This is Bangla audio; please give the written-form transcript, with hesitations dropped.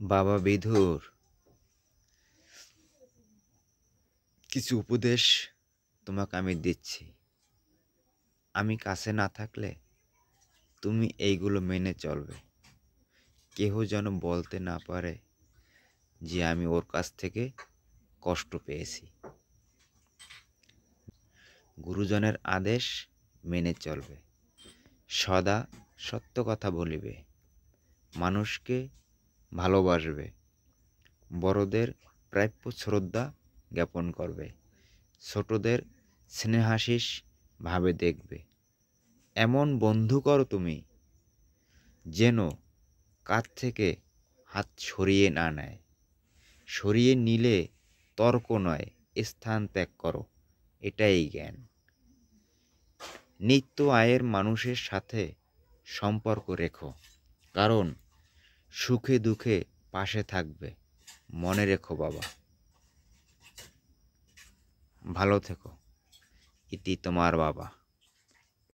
বাবা বিধুর কিছু উপদেশ তোমাকে আমি দিচ্ছি। আমি কাছে না থাকলে তুমি এইগুলো মেনে চলবে। কেহ যেন বলতে না পারে যে আমি ওর কাছ থেকে কষ্ট পেয়েছি। গুরুজনের আদেশ মেনে চলবে, সদা সত্য কথা বলিবে, মানুষকে ভালোবাসবে, বড়দের প্রাপ্য শ্রদ্ধা জ্ঞাপন করবে, ছোটদের স্নেহাশিস ভাবে দেখবে। এমন বন্ধু করো তুমি যেন কাছ থেকে হাত সরিয়ে না নেয়। সরিয়ে নিলে তর্ক নয়, স্থান ত্যাগ করো, এটাই জ্ঞান। নিত্য আয়ের মানুষের সাথে সম্পর্ক রেখো, কারণ সুখে দুঃখে পাশে থাকবে। মনে রেখো বাবা। ভালো থেকো। ইতি তোমার বাবা।